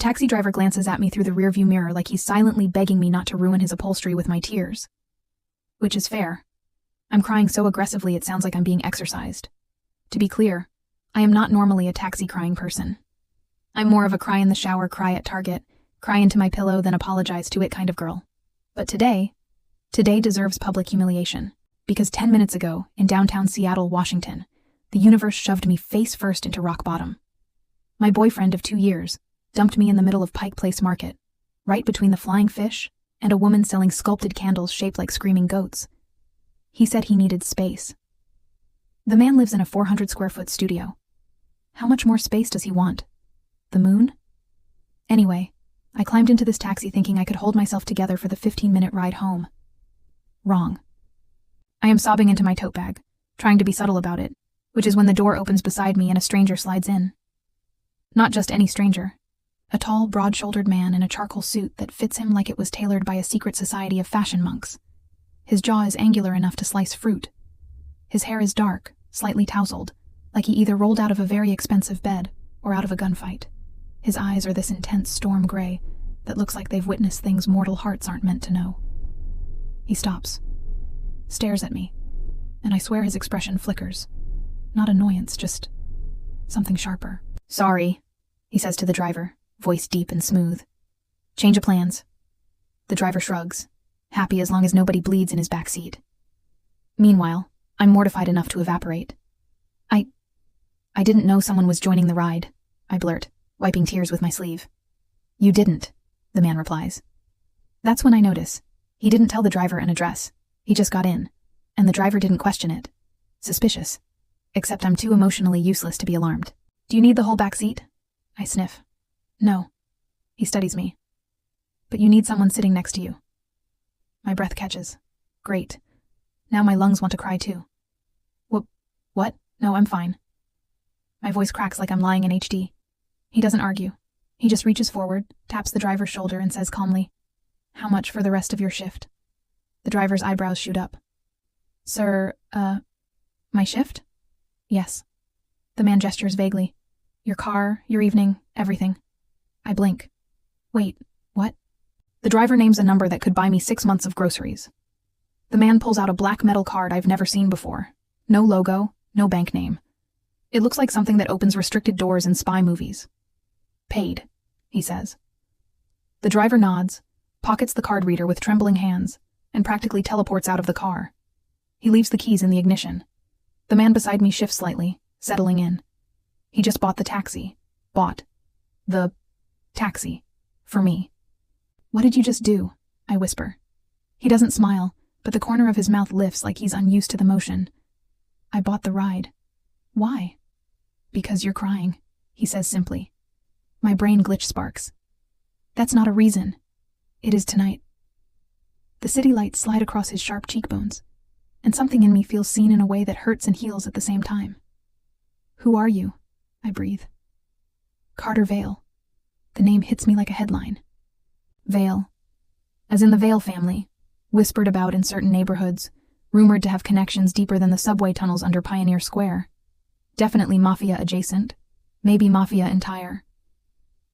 taxi driver glances at me through the rearview mirror like he's silently begging me not to ruin his upholstery with my tears. Which is fair. I'm crying so aggressively it sounds like I'm being exercised. To be clear, I am not normally a taxi crying person. I'm more of a cry in the shower, cry at Target, cry into my pillow, then apologize to it kind of girl. But today deserves public humiliation. Because 10 minutes ago, in downtown Seattle, Washington, the universe shoved me face first into rock bottom. My boyfriend of 2 years dumped me in the middle of Pike Place Market, right between the flying fish and a woman selling sculpted candles shaped like screaming goats. He said he needed space. The man lives in a 400-square-foot studio. How much more space does he want? The moon? Anyway, I climbed into this taxi thinking I could hold myself together for the 15-minute ride home. Wrong. I am sobbing into my tote bag, trying to be subtle about it, which is when the door opens beside me and a stranger slides in. Not just any stranger. A tall, broad-shouldered man in a charcoal suit that fits him like it was tailored by a secret society of fashion monks. His jaw is angular enough to slice fruit. His hair is dark, slightly tousled, like he either rolled out of a very expensive bed or out of a gunfight. His eyes are this intense storm gray that looks like they've witnessed things mortal hearts aren't meant to know. He stops, stares at me, and I swear his expression flickers. Not annoyance, just something sharper. "Sorry," he says to the driver, voice deep and smooth. "Change of plans." The driver shrugs, happy as long as nobody bleeds in his back seat. Meanwhile, I'm mortified enough to evaporate. I didn't know someone was joining the ride," I blurt, wiping tears with my sleeve. "You didn't," the man replies. That's when I notice. He didn't tell the driver an address. He just got in, and the driver didn't question it. Suspicious. Except I'm too emotionally useless to be alarmed. "Do you need the whole back seat?" I sniff. "No." He studies me. "But you need someone sitting next to you." My breath catches. Great. Now my lungs want to cry too. What? No, I'm fine. My voice cracks like I'm lying in HD. He doesn't argue. He just reaches forward, taps the driver's shoulder, and says calmly, "How much for the rest of your shift?" The driver's eyebrows shoot up. "Sir, my shift?" "Yes." The man gestures vaguely. "Your car, your evening, everything." I blink. "Wait, what?" The driver names a number that could buy me 6 months of groceries. The man pulls out a black metal card I've never seen before. No logo, no bank name. It looks like something that opens restricted doors in spy movies. "Paid," he says. The driver nods, pockets the card reader with trembling hands, and practically teleports out of the car. He leaves the keys in the ignition. The man beside me shifts slightly, settling in. He just bought the taxi. Bought the taxi. For me. "What did you just do?" I whisper. He doesn't smile, but the corner of his mouth lifts like he's unused to the motion. "I bought the ride." "Why?" "Because you're crying," he says simply. My brain glitch sparks. "That's not a reason." "It is tonight." The city lights slide across his sharp cheekbones, and something in me feels seen in a way that hurts and heals at the same time. "Who are you?" I breathe. "Carter Vale." The name hits me like a headline. Vale. As in the Vale family, whispered about in certain neighborhoods, rumored to have connections deeper than the subway tunnels under Pioneer Square. Definitely mafia adjacent, maybe mafia entire.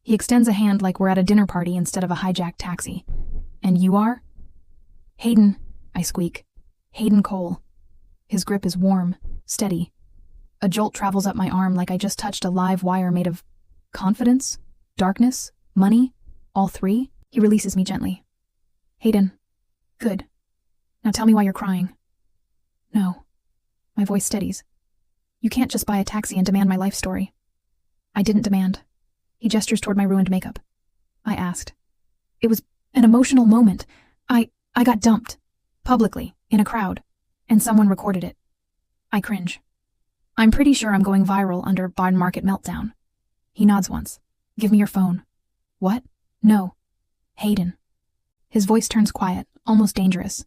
He extends a hand like we're at a dinner party instead of a hijacked taxi. "And you are?" "Hayden," I squeak. "Hayden Cole." His grip is warm, steady. A jolt travels up my arm like I just touched a live wire made of confidence, darkness, money, all three. He releases me gently. "Hayden." "Good. Now tell me why you're crying." "No." My voice steadies. "You can't just buy a taxi and demand my life story." "I didn't demand." He gestures toward my ruined makeup. I asked. "It was an emotional moment. I got dumped. Publicly, in a crowd. And someone recorded it." I cringe. "I'm pretty sure I'm going viral under Barn Market Meltdown." He nods once. "Give me your phone." "What?" "No." "Hayden." His voice turns quiet, almost dangerous.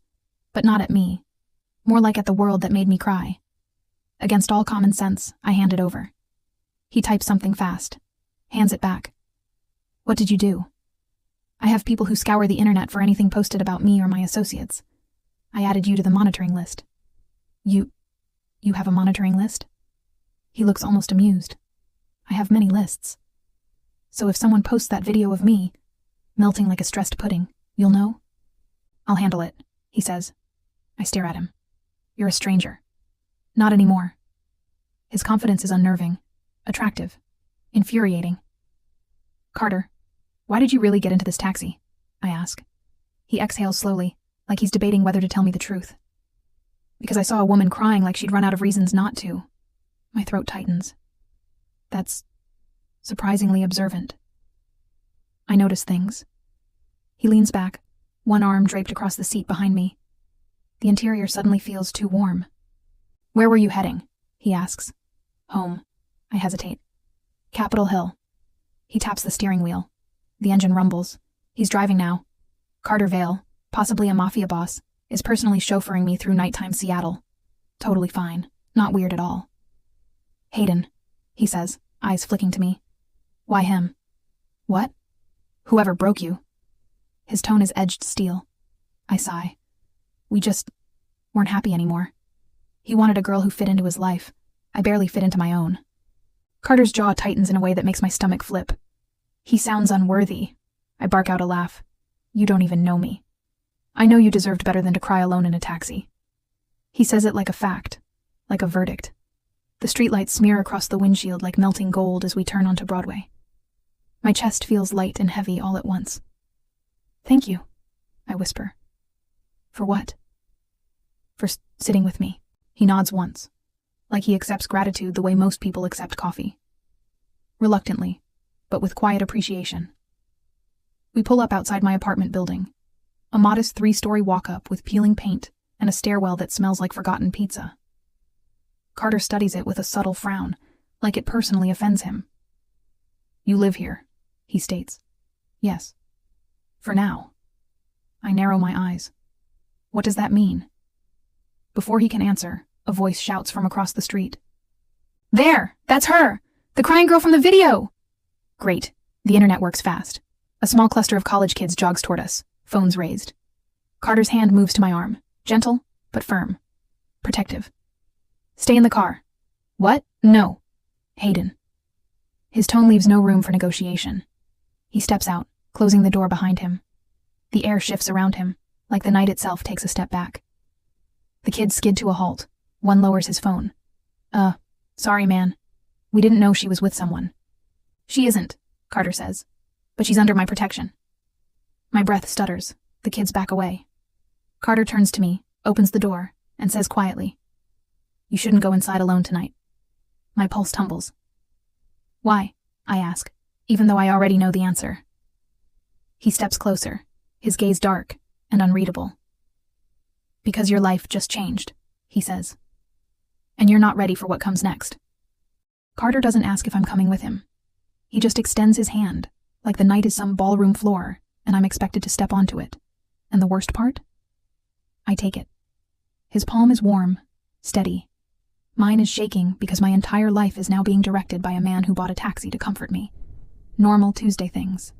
But not at me. More like at the world that made me cry. Against all common sense, I hand it over. He types something fast. Hands it back. "What did you do?" "I have people who scour the internet for anything posted about me or my associates. I added you to the monitoring list." You have a monitoring list?" He looks almost amused. "I have many lists." So if someone posts that video of me, melting like a stressed pudding, you'll know? I'll handle it, he says. I stare at him. You're a stranger. Not anymore. His confidence is unnerving, attractive, infuriating. Carter, why did you really get into this taxi? I ask. He exhales slowly, like he's debating whether to tell me the truth. Because I saw a woman crying like she'd run out of reasons not to. My throat tightens. That's surprisingly observant. I notice things. He leans back, one arm draped across the seat behind me. The interior suddenly feels too warm. Where were you heading? He asks. Home. I hesitate. Capitol Hill. He taps the steering wheel. The engine rumbles. He's driving now. Carter Vale, possibly a mafia boss, is personally chauffeuring me through nighttime Seattle. Totally fine. Not weird at all. Hayden, he says, eyes flicking to me. Why him? What? Whoever broke you. His tone is edged steel. I sigh. We just weren't happy anymore. He wanted a girl who fit into his life. I barely fit into my own. Carter's jaw tightens in a way that makes my stomach flip. He sounds unworthy. I bark out a laugh. You don't even know me. I know you deserved better than to cry alone in a taxi. He says it like a fact, like a verdict. The streetlights smear across the windshield like melting gold as we turn onto Broadway. My chest feels light and heavy all at once. Thank you, I whisper. For what? For sitting with me. He nods once, like he accepts gratitude the way most people accept coffee. Reluctantly, but with quiet appreciation. We pull up outside my apartment building, a modest 3-story walk-up with peeling paint and a stairwell that smells like forgotten pizza. Carter studies it with a subtle frown, like it personally offends him. You live here, he states. Yes. For now. I narrow my eyes. What does that mean? Before he can answer, a voice shouts from across the street. There! That's her! The crying girl from the video! Great. The internet works fast. A small cluster of college kids jogs toward us, phones raised. Carter's hand moves to my arm, gentle, but firm. Protective. Stay in the car. What? No. Hayden. His tone leaves no room for negotiation. He steps out, closing the door behind him. The air shifts around him, like the night itself takes a step back. The kids skid to a halt. One lowers his phone. Sorry, man. We didn't know she was with someone. She isn't, Carter says, but she's under my protection. My breath stutters. The kids back away. Carter turns to me, opens the door, and says quietly, You shouldn't go inside alone tonight. My pulse tumbles. Why? I ask, even though I already know the answer. He steps closer, his gaze dark and unreadable. Because your life just changed, he says. And you're not ready for what comes next. Carter doesn't ask if I'm coming with him. He just extends his hand, like the night is some ballroom floor, and I'm expected to step onto it. And the worst part? I take it. His palm is warm, steady. Mine is shaking because my entire life is now being directed by a man who bought a taxi to comfort me. Normal Tuesday things.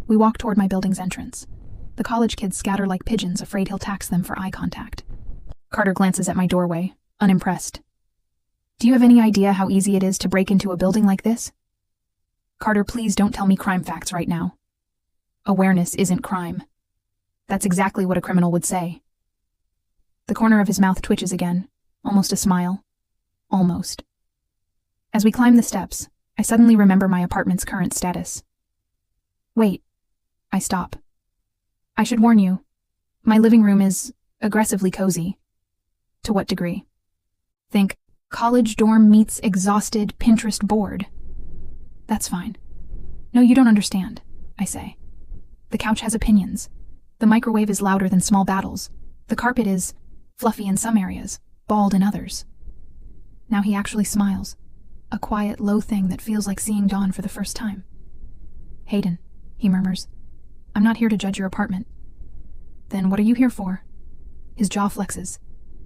We walk toward my building's entrance. The college kids scatter like pigeons, afraid he'll tax them for eye contact. Carter glances at my doorway, unimpressed. Do you have any idea how easy it is to break into a building like this? Carter, please don't tell me crime facts right now. Awareness isn't crime. That's exactly what a criminal would say. The corner of his mouth twitches again, almost a smile. Almost. As we climb the steps, I suddenly remember my apartment's current status. Wait. I stop. I should warn you, my living room is aggressively cozy. To what degree? Think, college dorm meets exhausted Pinterest board. That's fine. No, you don't understand, I say. The couch has opinions. The microwave is louder than small battles. The carpet is fluffy in some areas, bald in others. Now he actually smiles. A quiet, low thing that feels like seeing dawn for the first time. Hayden, he murmurs. I'm not here to judge your apartment. Then what are you here for? His jaw flexes.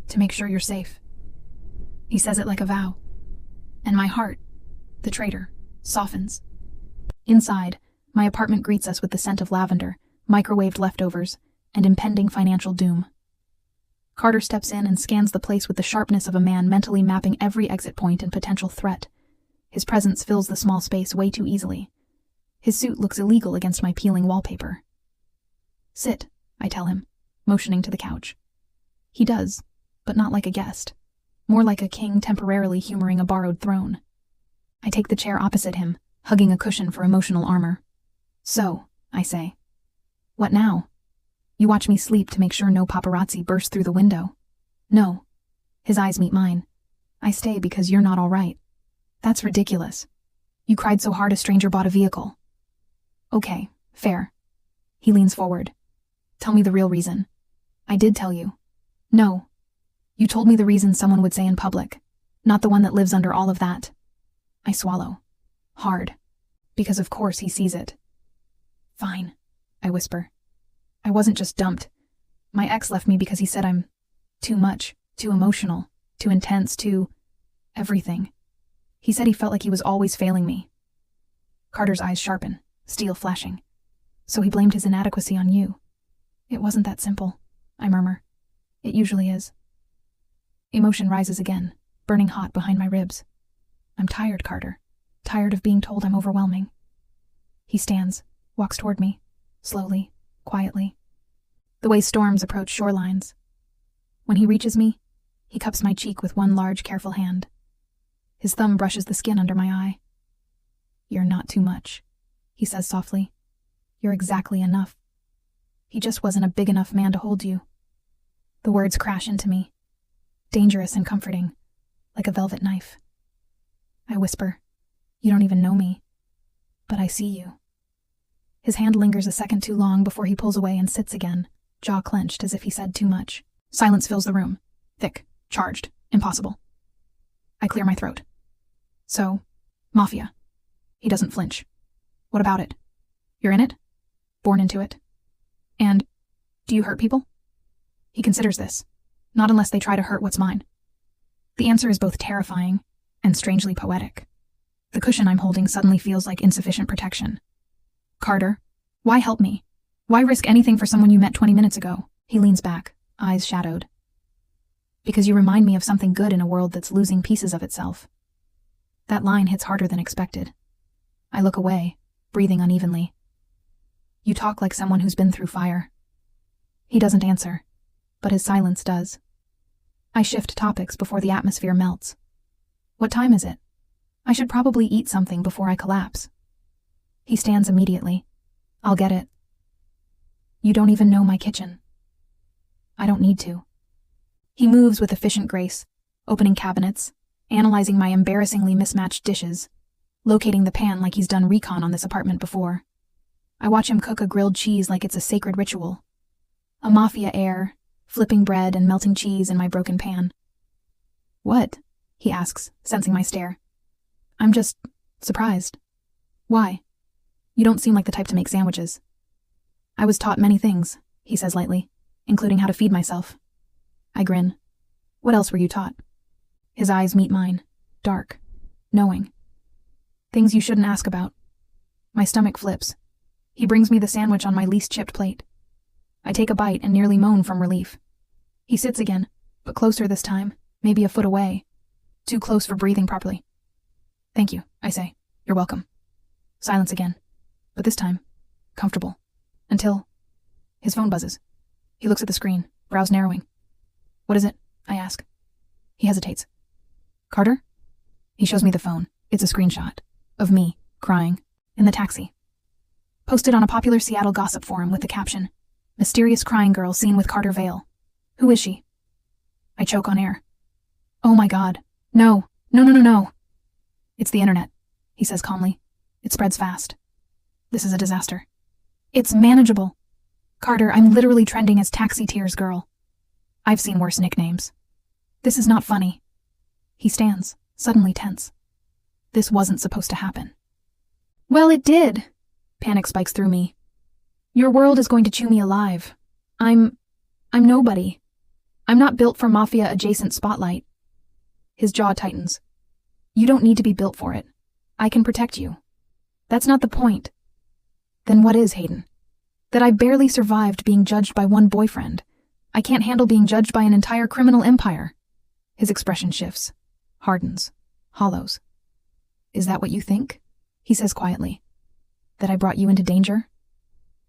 To make sure you're safe. He says it like a vow. And my heart, the traitor, softens. Inside, my apartment greets us with the scent of lavender, microwaved leftovers, and impending financial doom. Carter steps in and scans the place with the sharpness of a man mentally mapping every exit point and potential threat. His presence fills the small space way too easily. His suit looks illegal against my peeling wallpaper. Sit, I tell him, motioning to the couch. He does, but not like a guest. More like a king temporarily humoring a borrowed throne. I take the chair opposite him, hugging a cushion for emotional armor. So, I say. What now? You watch me sleep to make sure no paparazzi burst through the window. No. His eyes meet mine. I stay because you're not all right. That's ridiculous. You cried so hard a stranger bought a vehicle. Okay, fair. He leans forward. Tell me the real reason. I did tell you. No. You told me the reason someone would say in public, not the one that lives under all of that. I swallow. Hard. Because of course he sees it. Fine, I whisper. I wasn't just dumped. My ex left me because he said I'm too much, too emotional, too intense, too everything. He said he felt like he was always failing me. Carter's eyes sharpen, steel flashing. So he blamed his inadequacy on you. It wasn't that simple, I murmur. It usually is. Emotion rises again, burning hot behind my ribs. I'm tired, Carter. Tired of being told I'm overwhelming. He stands, walks toward me, slowly, quietly. The way storms approach shorelines. When he reaches me, he cups my cheek with one large, careful hand. His thumb brushes the skin under my eye. You're not too much, he says softly. You're exactly enough. He just wasn't a big enough man to hold you. The words crash into me, dangerous and comforting, like a velvet knife. I whisper, you don't even know me, but I see you. His hand lingers a second too long before he pulls away and sits again, jaw clenched as if he said too much. Silence fills the room, thick, charged, impossible. I clear my throat. So, mafia. He doesn't flinch. What about it? You're in it? Born into it? And, do you hurt people? He considers this. Not unless they try to hurt what's mine. The answer is both terrifying and strangely poetic. The cushion I'm holding suddenly feels like insufficient protection. Carter, why help me? Why risk anything for someone you met 20 minutes ago? He leans back, eyes shadowed. Because you remind me of something good in a world that's losing pieces of itself. That line hits harder than expected. I look away, breathing unevenly. You talk like someone who's been through fire. He doesn't answer, but his silence does. I shift topics before the atmosphere melts. What time is it? I should probably eat something before I collapse. He stands immediately. I'll get it. You don't even know my kitchen. I don't need to. He moves with efficient grace, opening cabinets, analyzing my embarrassingly mismatched dishes, locating the pan like he's done recon on this apartment before. I watch him cook a grilled cheese like it's a sacred ritual. A mafia air, flipping bread and melting cheese in my broken pan. What? He asks, sensing my stare. I'm just surprised. Why? You don't seem like the type to make sandwiches. I was taught many things, he says lightly, including how to feed myself. I grin. What else were you taught? His eyes meet mine, dark, knowing. Things you shouldn't ask about. My stomach flips. He brings me the sandwich on my least chipped plate. I take a bite and nearly moan from relief. He sits again, but closer this time, maybe a foot away. Too close for breathing properly. Thank you, I say. You're welcome. Silence again. But this time, comfortable. Until his phone buzzes. He looks at the screen, brows narrowing. What is it? I ask. He hesitates. Carter? He shows me the phone. It's a screenshot of me, crying, in the taxi. Posted on a popular Seattle gossip forum with the caption, Mysterious crying girl seen with Carter Vale. Who is she? I choke on air. Oh my God. No. No. It's the internet, he says calmly. It spreads fast. This is a disaster. It's manageable. Carter, I'm literally trending as Taxi Tears Girl. I've seen worse nicknames. This is not funny. He stands, suddenly tense. This wasn't supposed to happen. Well, it did. Panic spikes through me. Your world is going to chew me alive. I'm nobody. I'm not built for mafia-adjacent spotlight. His jaw tightens. You don't need to be built for it. I can protect you. That's not the point. Then what is, Hayden? That I barely survived being judged by one boyfriend. I can't handle being judged by an entire criminal empire. His expression shifts, hardens, hollows. Is that what you think? He says quietly. That I brought you into danger?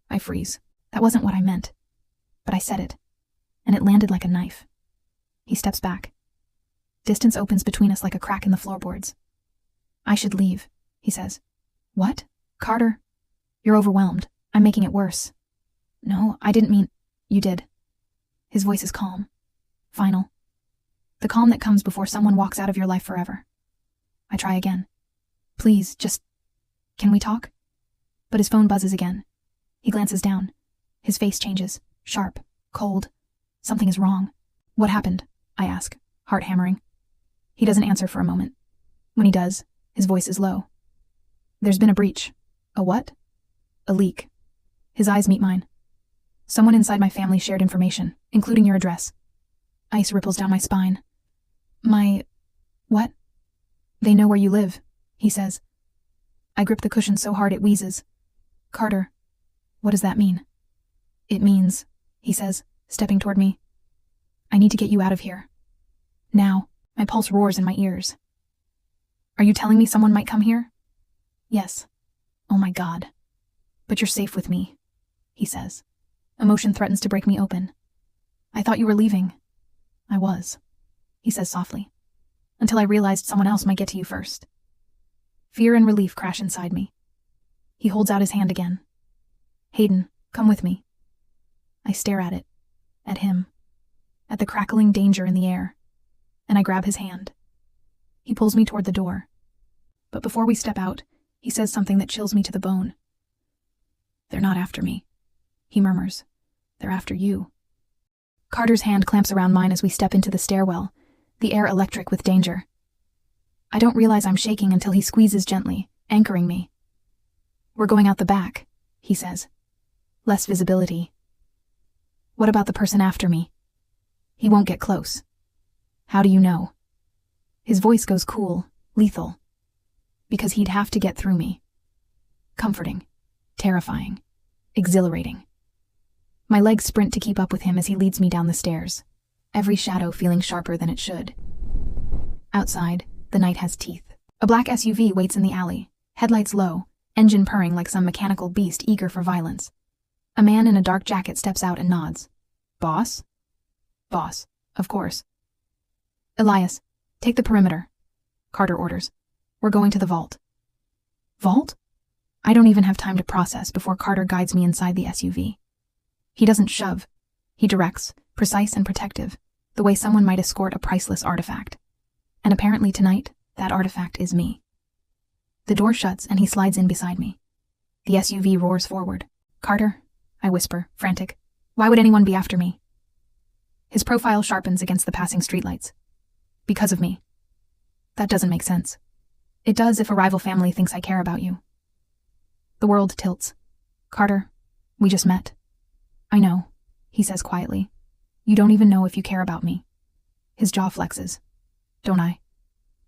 I freeze. That wasn't what I meant. But I said it, and it landed like a knife. He steps back. Distance opens between us like a crack in the floorboards. I should leave, he says. What? Carter? You're overwhelmed. I'm making it worse. No, I didn't mean... You did. His voice is calm. Final. The calm that comes before someone walks out of your life forever. I try again. Please, just... Can we talk? But his phone buzzes again. He glances down. His face changes. Sharp. Cold. Something is wrong. What happened? I ask, heart hammering. He doesn't answer for a moment. When he does, his voice is low. There's been a breach. A what? A leak. His eyes meet mine. Someone inside my family shared information, including your address. Ice ripples down my spine. My... what? They know where you live, he says. I grip the cushion so hard it wheezes. Carter, what does that mean? It means, he says, stepping toward me. I need to get you out of here. Now, my pulse roars in my ears. Are you telling me someone might come here? Yes. Oh my God. But you're safe with me, he says. Emotion threatens to break me open. I thought you were leaving. I was, he says softly, until I realized someone else might get to you first. Fear and relief crash inside me. He holds out his hand again. Hayden, come with me. I stare at it, at him, at the crackling danger in the air, and I grab his hand. He pulls me toward the door. But before we step out, he says something that chills me to the bone. They're not after me, he murmurs. They're after you. Carter's hand clamps around mine as we step into the stairwell, the air electric with danger. I don't realize I'm shaking until he squeezes gently, anchoring me. We're going out the back, he says. Less visibility. What about the person after me? He won't get close. How do you know? His voice goes cool, lethal. Because he'd have to get through me. Comforting. Terrifying. Exhilarating. My legs sprint to keep up with him as he leads me down the stairs, every shadow feeling sharper than it should. Outside, the night has teeth. A black SUV waits in the alley, headlights low, engine purring like some mechanical beast eager for violence. A man in a dark jacket steps out and nods. Boss? Boss, of course. Elias, take the perimeter, Carter orders. We're going to the vault. Vault? I don't even have time to process before Carter guides me inside the SUV. He doesn't shove. He directs, precise and protective, the way someone might escort a priceless artifact. And apparently tonight, that artifact is me. The door shuts and he slides in beside me. The SUV roars forward. Carter, I whisper, frantic. Why would anyone be after me? His profile sharpens against the passing streetlights. Because of me. That doesn't make sense. It does if a rival family thinks I care about you. The world tilts. Carter, we just met. I know, he says quietly. You don't even know if you care about me. His jaw flexes. Don't I?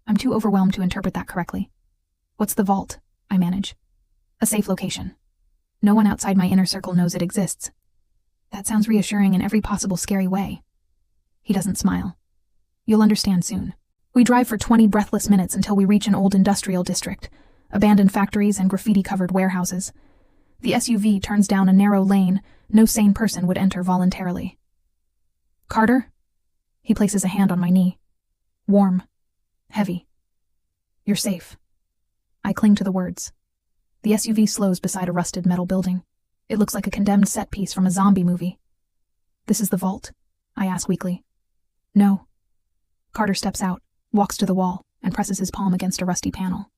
I'm too overwhelmed to interpret that correctly. What's the vault? I manage. A safe location. No one outside my inner circle knows it exists. That sounds reassuring in every possible scary way. He doesn't smile. You'll understand soon. We drive for 20 breathless minutes until we reach an old industrial district, abandoned factories and graffiti-covered warehouses. The SUV turns down a narrow lane no sane person would enter voluntarily. Carter? He places a hand on my knee. Warm. Heavy. You're safe. I cling to the words. The SUV slows beside a rusted metal building. It looks like a condemned set piece from a zombie movie. This is the vault? I ask weakly. No. Carter steps out, walks to the wall, and presses his palm against a rusty panel.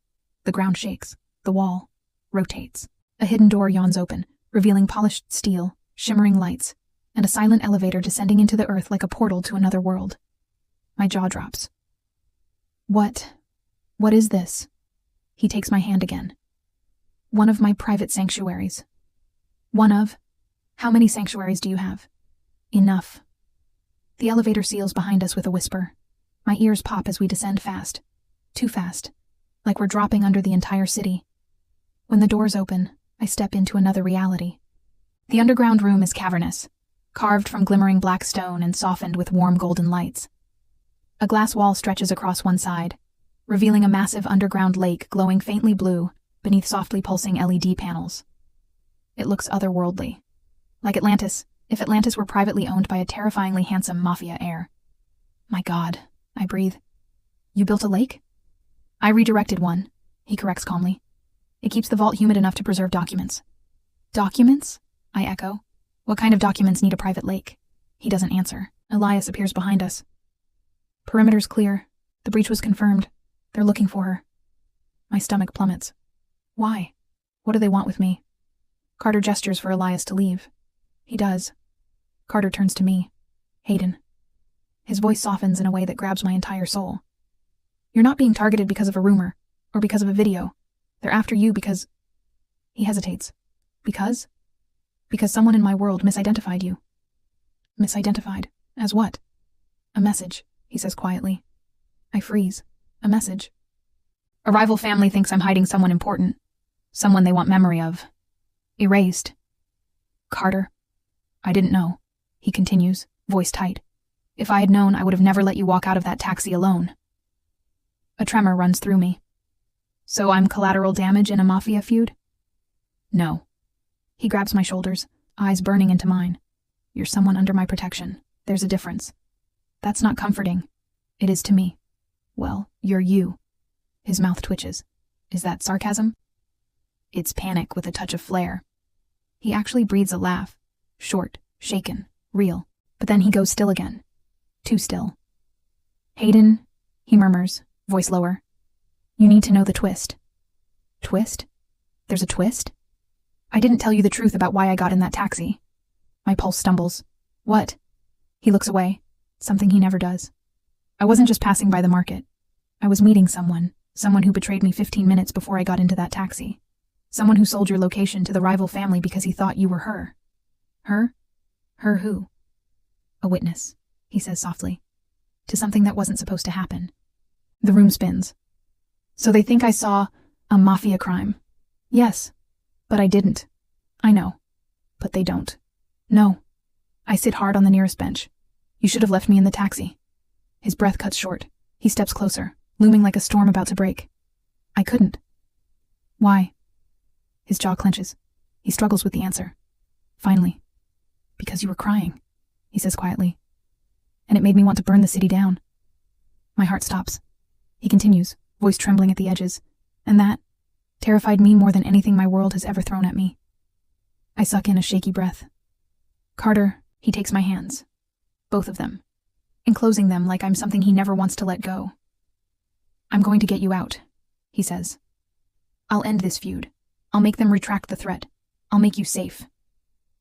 The ground shakes. The wall rotates. A hidden door yawns open, revealing polished steel, shimmering lights, and a silent elevator descending into the earth like a portal to another world. My jaw drops. What is this? He takes my hand again. One of my private sanctuaries. One of? How many sanctuaries do you have? Enough. The elevator seals behind us with a whisper. My ears pop as we descend fast. Too fast. Like we're dropping under the entire city. When the doors open, I step into another reality. The underground room is cavernous, carved from glimmering black stone and softened with warm golden lights. A glass wall stretches across one side, revealing a massive underground lake glowing faintly blue, beneath softly pulsing LED panels. It looks otherworldly. Like Atlantis, if Atlantis were privately owned by a terrifyingly handsome mafia heir. My God, I breathe. You built a lake? I redirected one, he corrects calmly. It keeps the vault humid enough to preserve documents. Documents? I echo. What kind of documents need a private lake? He doesn't answer. Elias appears behind us. Perimeter's clear. The breach was confirmed. They're looking for her. My stomach plummets. Why? What do they want with me? Carter gestures for Elias to leave. He does. Carter turns to me. Hayden. His voice softens in a way that grabs my entire soul. You're not being targeted because of a rumor, or because of a video. They're after you because... He hesitates. Because? Because someone in my world misidentified you. Misidentified? As what? A message, he says quietly. I freeze. A message. A rival family thinks I'm hiding someone important. Someone they want memory of. Erased. Carter. I didn't know, he continues, voice tight. If I had known, I would have never let you walk out of that taxi alone. A tremor runs through me. So I'm collateral damage in a mafia feud? No. He grabs my shoulders, eyes burning into mine. You're someone under my protection. There's a difference. That's not comforting. It is to me. Well, you're you. His mouth twitches. Is that sarcasm? It's panic with a touch of flair. He actually breathes a laugh. Short, shaken, real. But then he goes still again. Too still. Hayden, he murmurs, voice lower. You need to know the twist. Twist? There's a twist? I didn't tell you the truth about why I got in that taxi. My pulse stumbles. What? He looks away. Something he never does. I wasn't just passing by the market. I was meeting someone who betrayed me 15 minutes before I got into that taxi. Someone who sold your location to the rival family because he thought you were her. Her? Her who? A witness, he says softly, to something that wasn't supposed to happen. The room spins. So they think I saw a mafia crime. Yes, but I didn't. I know, but they don't. No. I sit hard on the nearest bench. You should have left me in the taxi. His breath cuts short. He steps closer, looming like a storm about to break. I couldn't. Why? His jaw clenches. He struggles with the answer. Finally. Because you were crying, he says quietly. And it made me want to burn the city down. My heart stops. He continues, voice trembling at the edges. And that terrified me more than anything my world has ever thrown at me. I suck in a shaky breath. Carter, he takes my hands. Both of them. Enclosing them like I'm something he never wants to let go. I'm going to get you out, he says. I'll end this feud. I'll make them retract the threat. I'll make you safe.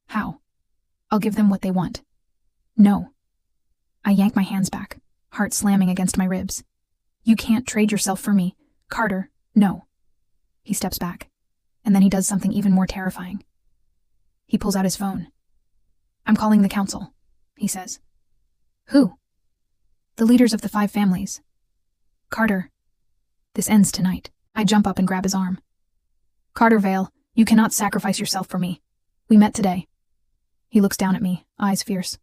How? I'll give them what they want. No. I yank my hands back, heart slamming against my ribs. You can't trade yourself for me. Carter, no. He steps back, and then he does something even more terrifying. He pulls out his phone. I'm calling the council, he says. Who? The leaders of the 5 families. Carter. This ends tonight. I jump up and grab his arm. Carter Vale, you cannot sacrifice yourself for me. We met today. He looks down at me, eyes fierce.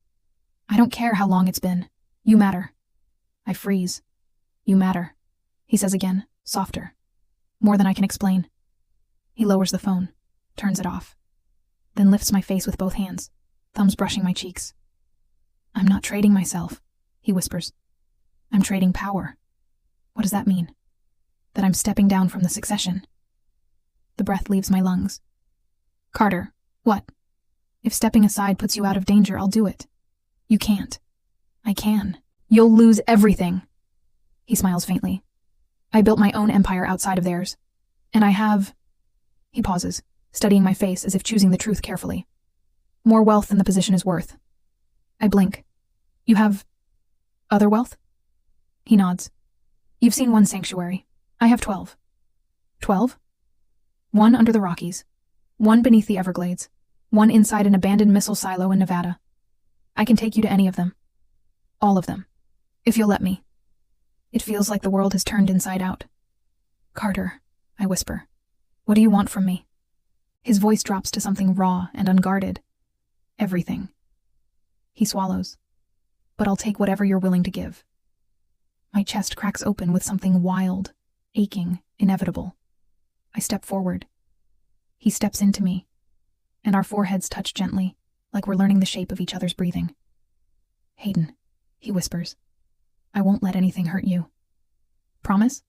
I don't care how long it's been. You matter. I freeze. You matter, he says again, softer. More than I can explain. He lowers the phone, turns it off, then lifts my face with both hands, thumbs brushing my cheeks. I'm not trading myself, he whispers. I'm trading power. What does that mean? That I'm stepping down from the succession. The breath leaves my lungs. Carter, what? If stepping aside puts you out of danger, I'll do it. You can't. I can. You'll lose everything. He smiles faintly. I built my own empire outside of theirs. And I have... He pauses, studying my face as if choosing the truth carefully. More wealth than the position is worth. I blink. You have... other wealth? He nods. You've seen one sanctuary. I have 12. 12? One under the Rockies. One beneath the Everglades. One inside an abandoned missile silo in Nevada. I can take you to any of them. All of them. If you'll let me. It feels like the world has turned inside out. Carter, I whisper. What do you want from me? His voice drops to something raw and unguarded. Everything. He swallows. But I'll take whatever you're willing to give. My chest cracks open with something wild, aching, inevitable. I step forward. He steps into me, and our foreheads touch gently, like we're learning the shape of each other's breathing. Hayden, he whispers, I won't let anything hurt you. Promise?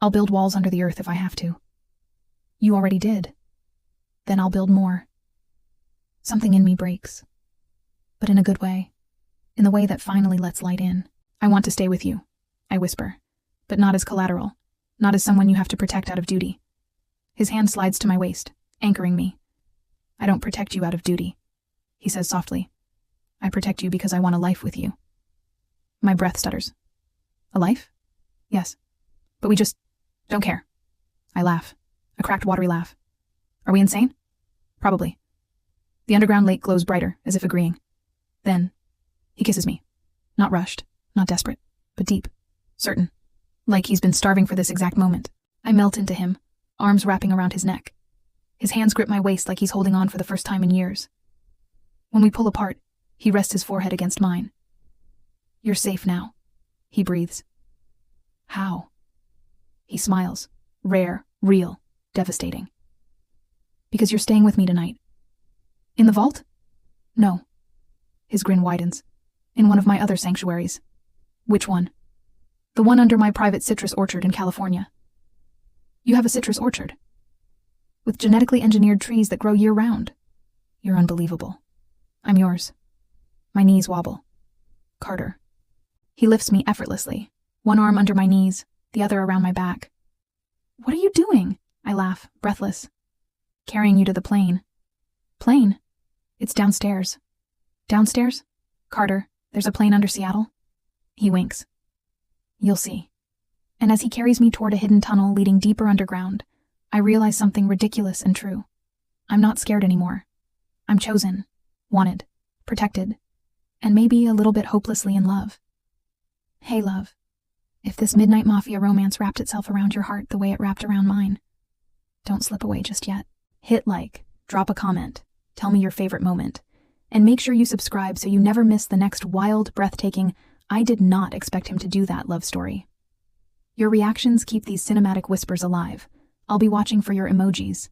I'll build walls under the earth if I have to. You already did. Then I'll build more. Something in me breaks. But in a good way. In the way that finally lets light in. I want to stay with you, I whisper, but not as collateral, not as someone you have to protect out of duty. His hand slides to my waist, anchoring me. I don't protect you out of duty, he says softly. I protect you because I want a life with you. My breath stutters. A life? Yes. But we just don't care. I laugh, a cracked, watery laugh. Are we insane? Probably. The underground lake glows brighter, as if agreeing. Then, he kisses me. Not rushed, not desperate, but deep, certain. Like he's been starving for this exact moment. I melt into him, arms wrapping around his neck. His hands grip my waist like he's holding on for the first time in years. When we pull apart, he rests his forehead against mine. You're safe now, he breathes. How? He smiles, rare, real, devastating. Because you're staying with me tonight. In the vault? No. His grin widens. In one of my other sanctuaries. Which one? The one under my private citrus orchard in California. You have a citrus orchard? With genetically engineered trees that grow year-round. You're unbelievable. I'm yours. My knees wobble. Carter. He lifts me effortlessly, one arm under my knees, the other around my back. What are you doing? I laugh, breathless. Carrying you to the plane. Plane? It's downstairs. Downstairs? Carter, there's a plane under Seattle? He winks. You'll see. And as he carries me toward a hidden tunnel leading deeper underground, I realize something ridiculous and true. I'm not scared anymore. I'm chosen, wanted, protected, and maybe a little bit hopelessly in love. Hey, love. If this midnight mafia romance wrapped itself around your heart the way it wrapped around mine, don't slip away just yet. Hit like, drop a comment, tell me your favorite moment, and make sure you subscribe so you never miss the next wild, breathtaking, I did not expect him to do that love story. Your reactions keep these cinematic whispers alive. I'll be watching for your emojis.